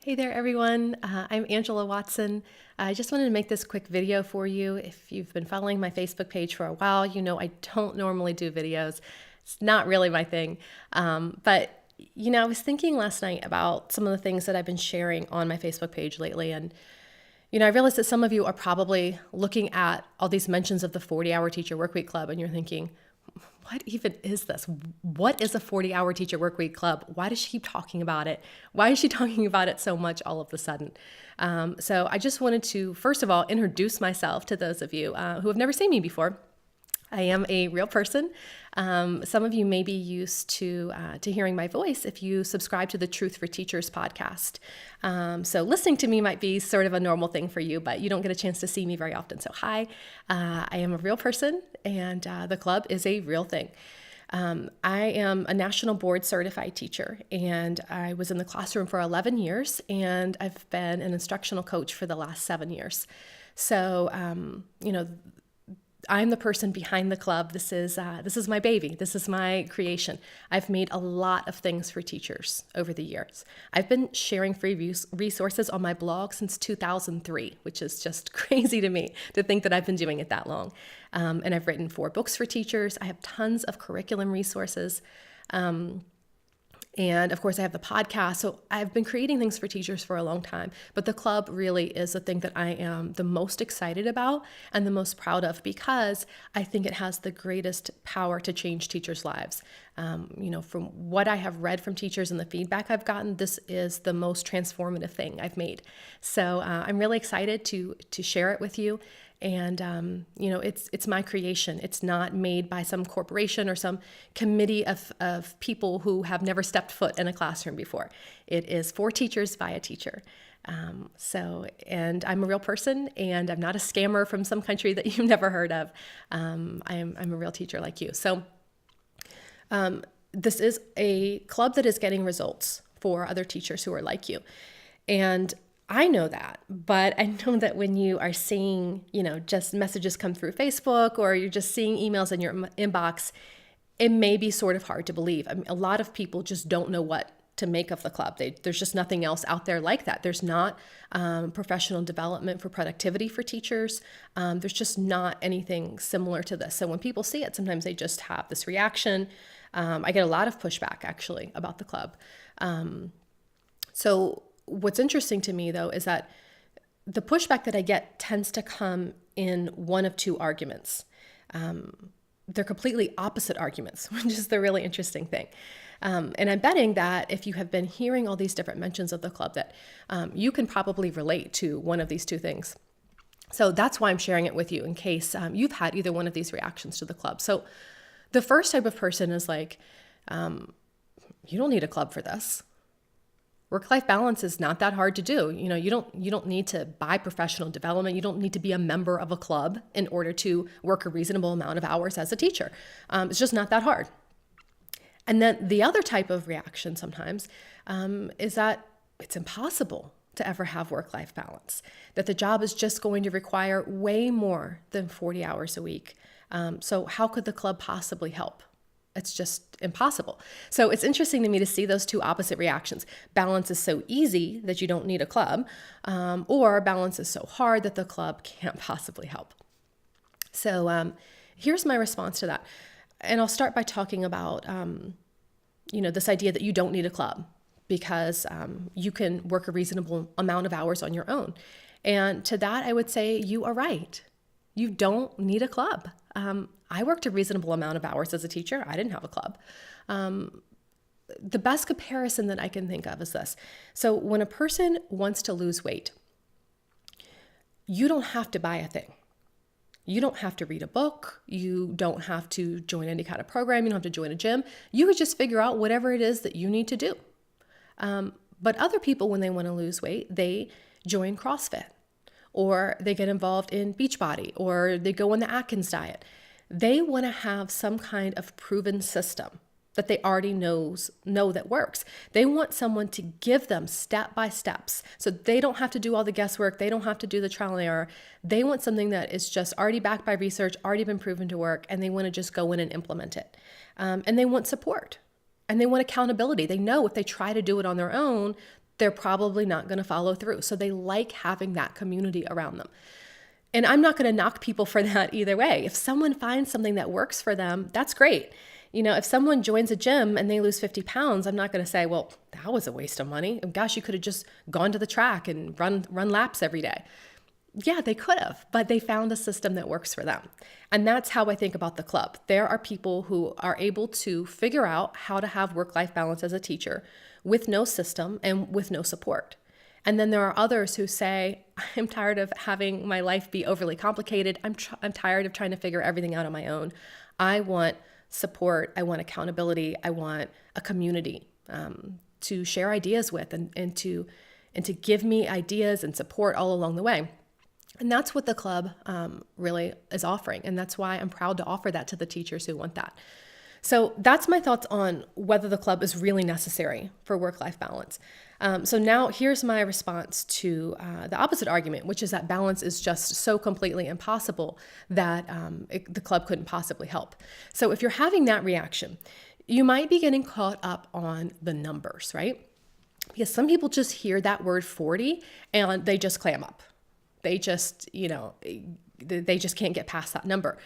Hey there, everyone. I'm Angela Watson. I just wanted to make this quick video for you. If you've been following my Facebook page for a while, you know I don't normally do videos. It's not really my thing. But I was thinking last night about some of the things that I've been sharing on my Facebook page lately. And, I realized that some of you are probably looking at all these mentions of the 40-Hour Teacher Workweek Club, and you're thinking, what even is this? What is a 40-Hour Teacher Workweek Club? Why does she keep talking about it? Why is she talking about it so much all of a sudden? So I just wanted to, first of all, introduce myself to those of you who have never seen me before. I am a real person. Some of you may be used to hearing my voice if you subscribe to the Truth for Teachers podcast. So listening to me might be sort of a normal thing for you, but you don't get a chance to see me very often. So hi, I am a real person, and the club is a real thing. I am a national board certified teacher, and I was in the classroom for 11 years, and I've been an instructional coach for the last 7 years. So, I'm the person behind the club. This is my baby. This is my creation. I've made a lot of things for teachers over the years. I've been sharing free resources on my blog since 2003, which is just crazy to me to think that I've been doing it that long. And I've written 4 books for teachers. I have tons of curriculum resources. And of course, I have the podcast. So I've been creating things for teachers for a long time. But the club really is the thing that I am the most excited about and the most proud of, because I think it has the greatest power to change teachers' lives. From what I have read from teachers and the feedback I've gotten, this is the most transformative thing I've made. So I'm really excited to share it with you. And, it's my creation. It's not made by some corporation or some committee of people who have never stepped foot in a classroom before. It is for teachers by a teacher. And I'm a real person, and I'm not a scammer from some country that you've never heard of. I'm a real teacher like you. So this is a club that is getting results for other teachers who are like you. And I know that, but I know that when you are seeing, just messages come through Facebook, or you're just seeing emails in your inbox, it may be sort of hard to believe. I mean, a lot of people just don't know what to make of the club. There's just nothing else out there like that. There's not professional development for productivity for teachers. There's just not anything similar to this. So when people see it, sometimes they just have this reaction. I get a lot of pushback, actually, about the club. So what's interesting to me, though, is that the pushback that I get tends to come in one of 2 arguments. They're completely opposite arguments, which is the really interesting thing. And I'm betting that if you have been hearing all these different mentions of the club, that you can probably relate to one of these 2 things. So that's why I'm sharing it with you, in case you've had either one of these reactions to the club. So the first type of person is like, you don't need a club for this. Work-life balance is not that hard to do. You don't need to buy professional development. You don't need to be a member of a club in order to work a reasonable amount of hours as a teacher. It's just not that hard. And then the other type of reaction sometimes is that it's impossible to ever have work-life balance, that the job is just going to require way more than 40 hours a week. So how could the club possibly help? It's just impossible. So it's interesting to me to see those 2 opposite reactions. Balance is so easy that you don't need a club, or balance is so hard that the club can't possibly help. So here's my response to that. And I'll start by talking about, this idea that you don't need a club because you can work a reasonable amount of hours on your own. And to that, I would say you are right. You don't need a club. I worked a reasonable amount of hours as a teacher. I didn't have a club. The best comparison that I can think of is this. So when a person wants to lose weight, you don't have to buy a thing. You don't have to read a book. You don't have to join any kind of program. You don't have to join a gym. You could just figure out whatever it is that you need to do. But other people, when they want to lose weight, they join CrossFit, or they get involved in Beachbody, or they go on the Atkins diet. They want to have some kind of proven system that they already know that works. They want someone to give them step by steps, so they don't have to do all the guesswork. They don't have to do the trial and error. They want something that is just already backed by research, already been proven to work, and they want to just go in and implement it. And they want support, and they want accountability. They know if they try to do it on their own, they're probably not going to follow through. So they like having that community around them. And I'm not going to knock people for that either way. If someone finds something that works for them, that's great. If someone joins a gym and they lose 50 pounds, I'm not going to say, well, that was a waste of money. Gosh, you could have just gone to the track and run laps every day. Yeah, they could have, but they found a system that works for them. And that's how I think about the club. There are people who are able to figure out how to have work-life balance as a teacher with no system and with no support. And then there are others who say, I'm tired of having my life be overly complicated. I'm tired of trying to figure everything out on my own. I want support. I want accountability. I want a community to share ideas with and to give me ideas and support all along the way. And that's what the club really is offering. And that's why I'm proud to offer that to the teachers who want that. So that's my thoughts on whether the club is really necessary for work-life balance. So now here's my response to the opposite argument, which is that balance is just so completely impossible that the club couldn't possibly help. So if you're having that reaction, you might be getting caught up on the numbers, right? Because some people just hear that word 40 and they just clam up. They just, they just can't get past that number.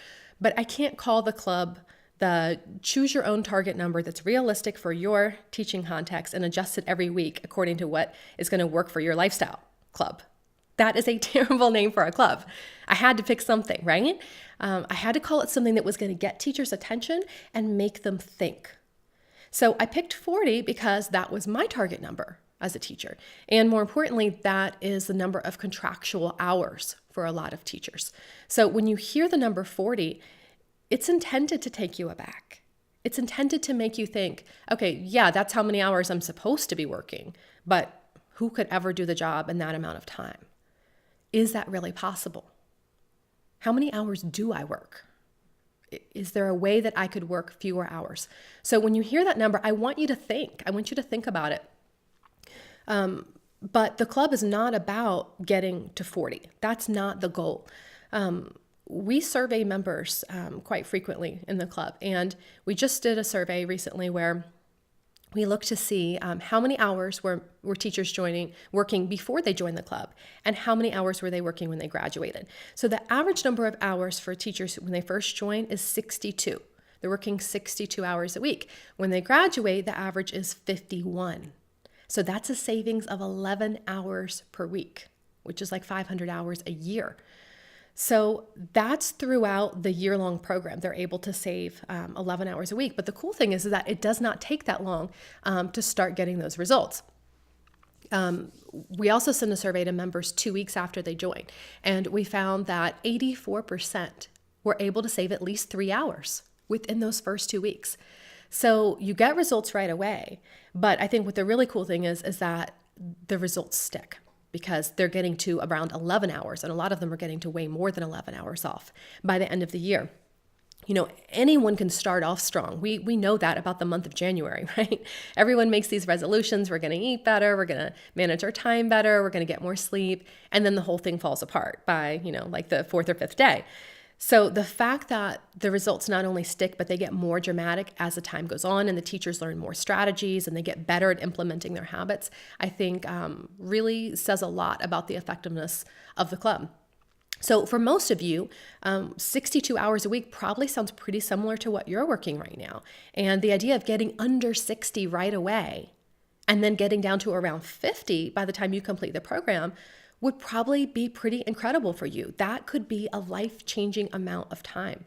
But I can't call the club the choose your own target number that's realistic for your teaching context and adjust it every week according to what is going to work for your lifestyle club. That is a terrible name for a club. I had to pick something, right? I had to call it something that was going to get teachers' attention and make them think. So I picked 40 because that was my target number as a teacher. And more importantly, that is the number of contractual hours for a lot of teachers. So when you hear the number 40, it's intended to take you aback. It's intended to make you think, okay, yeah, that's how many hours I'm supposed to be working, but who could ever do the job in that amount of time? Is that really possible? How many hours do I work? Is there a way that I could work fewer hours? So when you hear that number, I want you to think. I want you to think about it. But the club is not about getting to 40. That's not the goal. We survey members quite frequently in the club, and we just did a survey recently where we looked to see how many hours were teachers working before they joined the club, and how many hours were they working when they graduated. So the average number of hours for teachers when they first join is 62. They're working 62 hours a week. When they graduate, the average is 51. So that's a savings of 11 hours per week, which is like 500 hours a year. So that's throughout the year-long program. They're able to save 11 hours a week. But the cool thing is that it does not take that long to start getting those results. We also send a survey to members 2 weeks after they join, and we found that 84% were able to save at least 3 hours within those first 2 weeks. So you get results right away. But I think what the really cool thing is that the results stick, because they're getting to around 11 hours, and a lot of them are getting to way more than 11 hours off by the end of the year. Anyone can start off strong. We know that about the month of January, right? Everyone makes these resolutions. We're going to eat better. We're going to manage our time better. We're going to get more sleep. And then the whole thing falls apart by, like the 4th or 5th day. So the fact that the results not only stick, but they get more dramatic as the time goes on, and the teachers learn more strategies and they get better at implementing their habits, I think really says a lot about the effectiveness of the club. So for most of you, 62 hours a week probably sounds pretty similar to what you're working right now. And the idea of getting under 60 right away and then getting down to around 50 by the time you complete the program would probably be pretty incredible for you. That could be a life-changing amount of time.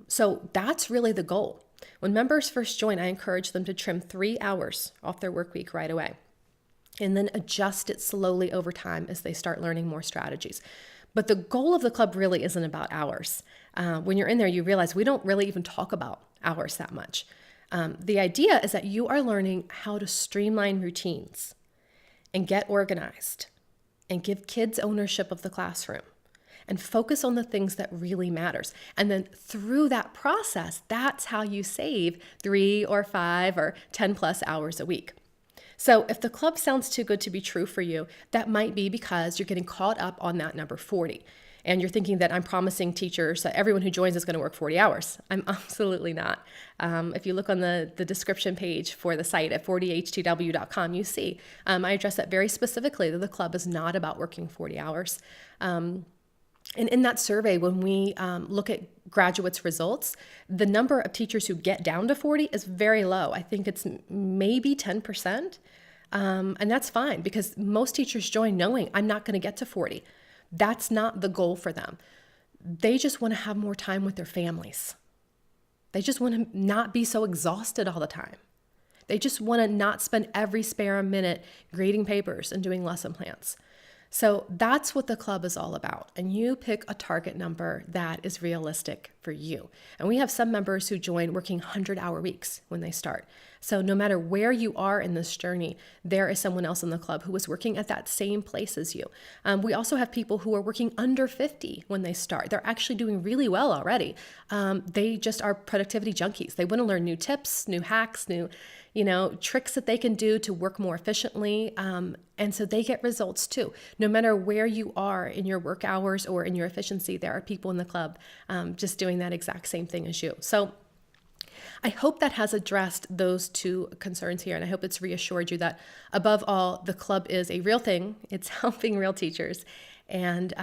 So that's really the goal. When members first join, I encourage them to trim 3 hours off their work week right away, and then adjust it slowly over time as they start learning more strategies. But the goal of the club really isn't about hours. When you're in there, you realize we don't really even talk about hours that much. The idea is that you are learning how to streamline routines and get organized and give kids ownership of the classroom and focus on the things that really matters. And then through that process, that's how you save 3 or 5 or 10 plus hours a week. So if the club sounds too good to be true for you, that might be because you're getting caught up on that number 40. And you're thinking that I'm promising teachers that everyone who joins is going to work 40 hours. I'm absolutely not. If you look on the description page for the site at 40htw.com, you see I address that very specifically, that the club is not about working 40 hours. And in that survey, when we look at graduates' results, the number of teachers who get down to 40 is very low. I think it's maybe 10%. And that's fine, because most teachers join knowing I'm not going to get to 40. That's not the goal for them. They just want to have more time with their families. They just want to not be so exhausted all the time. They just want to not spend every spare minute grading papers and doing lesson plans. So that's what the club is all about. And you pick a target number that is realistic for you. And we have some members who join working 100-hour weeks when they start. So no matter where you are in this journey, there is someone else in the club who is working at that same place as you. We also have people who are working under 50 when they start. They're actually doing really well already. They just are productivity junkies. They want to learn new tips, new hacks, new tricks that they can do to work more efficiently. And so they get results too. No matter where you are in your work hours or in your efficiency, there are people in the club just doing that exact same thing as you. So I hope that has addressed those two concerns here. And I hope it's reassured you that above all, the club is a real thing. It's helping real teachers. And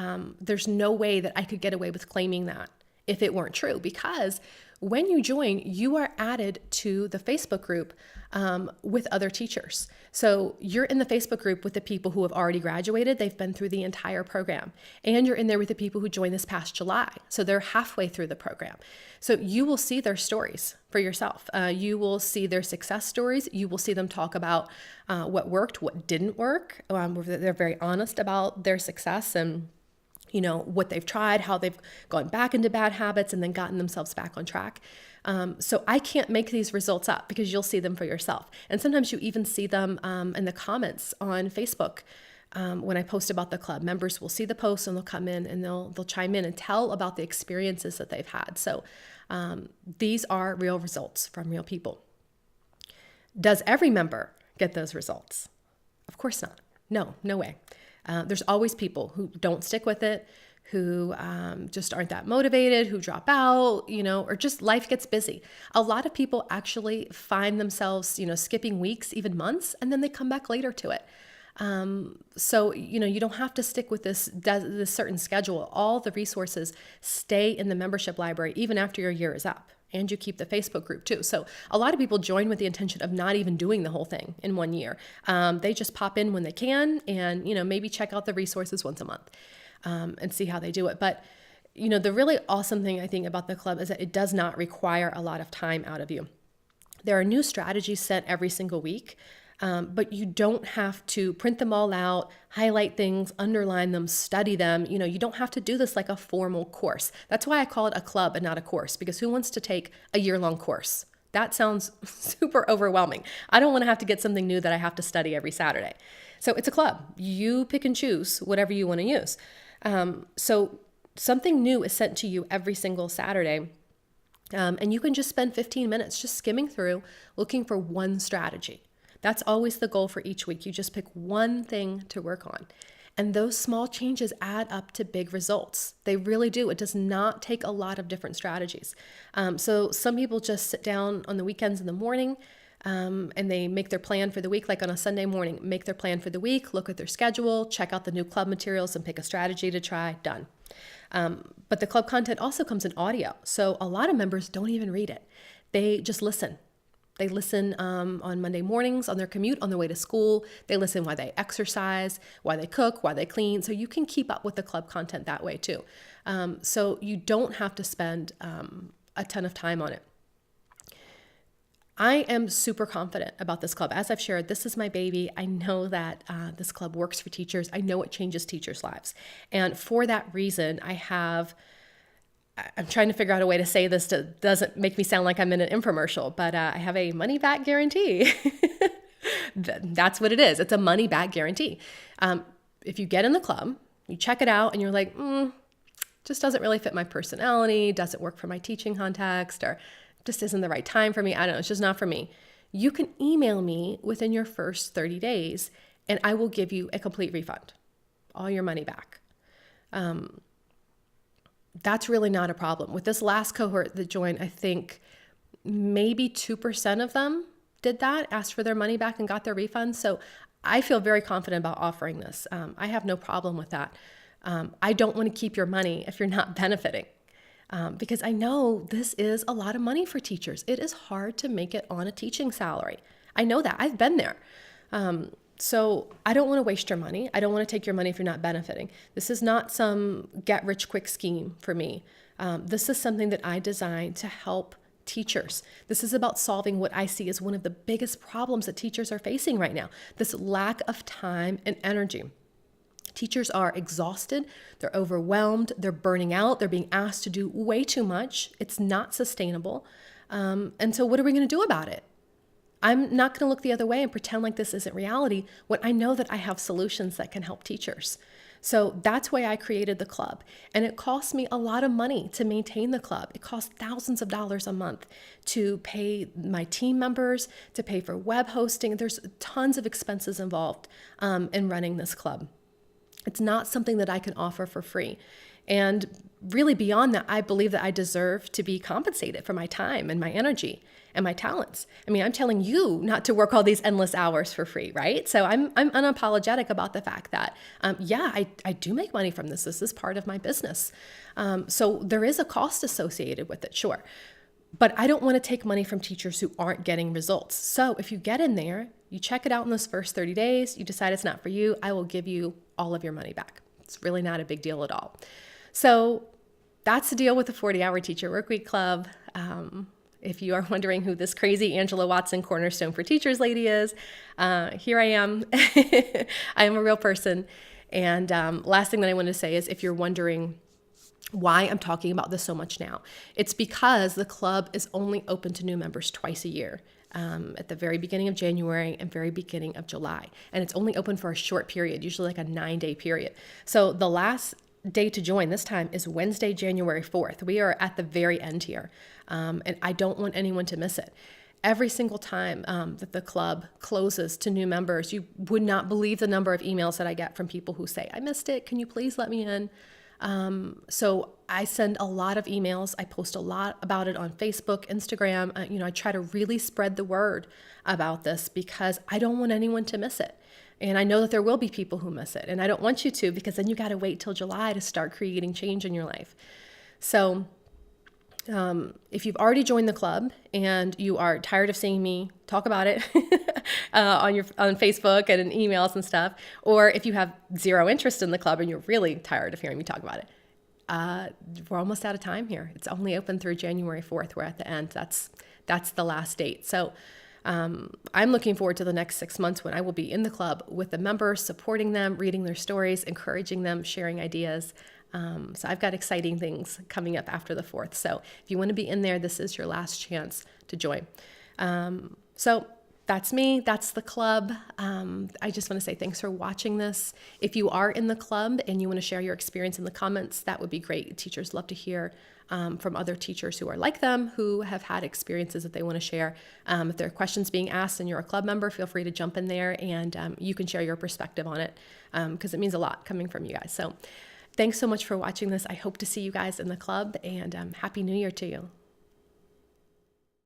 there's no way that I could get away with claiming that if it weren't true, because when you join, you are added to the Facebook group with other teachers. So you're in the Facebook group with the people who have already graduated. They've been through the entire program. And you're in there with the people who joined this past July. So they're halfway through the program. So you will see their stories for yourself. You will see their success stories. You will see them talk about what worked, what didn't work. They're very honest about their success and what they've tried, how they've gone back into bad habits and then gotten themselves back on track. So I can't make these results up, because you'll see them for yourself. And sometimes you even see them in the comments on Facebook. When I post about the club, members will see the post and they'll come in and they'll chime in and tell about the experiences that they've had. So these are real results from real people. Does every member get those results? Of course not. No way. There's always people who don't stick with it, who just aren't that motivated, who drop out, or just life gets busy. A lot of people actually find themselves, skipping weeks, even months, and then they come back later to it. So, you don't have to stick with this certain schedule. All the resources stay in the membership library even after your year is up. And you keep the Facebook group too. So a lot of people join with the intention of not even doing the whole thing in 1 year. They just pop in when they can and, maybe check out the resources once a month and see how they do it. But, the really awesome thing I think about the club is that it does not require a lot of time out of you. There are new strategies sent every single week. But you don't have to print them all out, highlight things, underline them, study them. You don't have to do this like a formal course. That's why I call it a club and not a course, because who wants to take a year-long course? That sounds super overwhelming. I don't want to have to get something new that I have to study every Saturday. So it's a club. You pick and choose whatever you want to use. So something new is sent to you every single Saturday. And you can just spend 15 minutes just skimming through, looking for one strategy. That's always the goal for each week. You just pick one thing to work on. And those small changes add up to big results. They really do. It does not take a lot of different strategies. So some people just sit down on the weekends in the morning and they make their plan for the week, like on a Sunday morning, make their plan for the week, look at their schedule, check out the new club materials and pick a strategy to try, done. But the club content also comes in audio. So a lot of members don't even read it. They just listen. They listen on Monday mornings on their commute on their way to school. They listen while they exercise, while they cook, while they clean. So you can keep up with the club content that way too. So you don't have to spend a ton of time on it. I am super confident about this club. As I've shared, this is my baby. I know that this club works for teachers. I know it changes teachers' lives. And for that reason, I'm trying to figure out a way to say this that doesn't make me sound like I'm in an infomercial, but I have a money back guarantee. That's what it is. It's a money back guarantee. If you get in the club, you check it out and you're like, just doesn't really fit my personality, doesn't work for my teaching context, or just isn't the right time for me. I don't know. It's just not for me. You can email me within your first 30 days and I will give you a complete refund, all your money back. that's really not a problem. With this last cohort that joined, I think maybe 2% of them did that, asked for their money back and got their refunds. So I feel very confident about offering this. I have no problem with that. I don't want to keep your money if you're not benefiting, because I know this is a lot of money for teachers. It is hard to make it on a teaching salary. I know that. I've been there. So I don't want to waste your money. I don't want to take your money if you're not benefiting. This is not some get-rich-quick scheme for me. This is something that I designed to help teachers. This is about solving what I see as one of the biggest problems that teachers are facing right now, this lack of time and energy. Teachers are exhausted, they're overwhelmed, they're burning out, they're being asked to do way too much. It's not sustainable. And so what are we going to do about it? I'm not going to look the other way and pretend like this isn't reality when I know that I have solutions that can help teachers. So that's why I created the club. And it costs me a lot of money to maintain the club. It costs thousands of dollars a month to pay my team members, to pay for web hosting. There's tons of expenses involved in running this club. It's not something that I can offer for free. And really beyond that, I believe that I deserve to be compensated for my time and my energy and my talents. I mean, I'm telling you not to work all these endless hours for free, right? So I'm unapologetic about the fact that, I do make money from this. This is part of my business. So there is a cost associated with it, sure. But I don't want to take money from teachers who aren't getting results. So if you get in there, you check it out in those first 30 days, you decide it's not for you, I will give you all of your money back. It's really not a big deal at all. So that's the deal with the 40-Hour Teacher Workweek Club. If you are wondering who this crazy Angela Watson Cornerstone for Teachers lady is, here I am. I am a real person. And last thing that I want to say is if you're wondering why I'm talking about this so much now, it's because the club is only open to new members twice a year. At the very beginning of January and very beginning of July. And it's only open for a short period, usually like a 9-day period. So the last day to join this time is Wednesday, January 4th. We are at the very end here. And I don't want anyone to miss it. Every single time that the club closes to new members, you would not believe the number of emails that I get from people who say, I missed it. Can you please let me in? So I send a lot of emails. I post a lot about it on Facebook, Instagram. I try to really spread the word about this because I don't want anyone to miss it. And I know that there will be people who miss it. And I don't want you to, because then you got to wait till July to start creating change in your life. So if you've already joined the club and you are tired of seeing me talk about it on Facebook and in emails and stuff, or if you have zero interest in the club and you're really tired of hearing me talk about it, we're almost out of time here. It's only open through January 4th. We're at the end. That's the last date. So I'm looking forward to the next 6 months when I will be in the club with the members, supporting them, reading their stories, encouraging them, sharing ideas. So I've got exciting things coming up after the 4th. So if you want to be in there, this is your last chance to join. So that's me. That's the club. I just want to say thanks for watching this. If you are in the club and you want to share your experience in the comments, that would be great. Teachers love to hear from other teachers who are like them, who have had experiences that they want to share. If there are questions being asked and you're a club member, feel free to jump in there and you can share your perspective on it because it means a lot coming from you guys. So thanks so much for watching this. I hope to see you guys in the club and Happy New Year to you.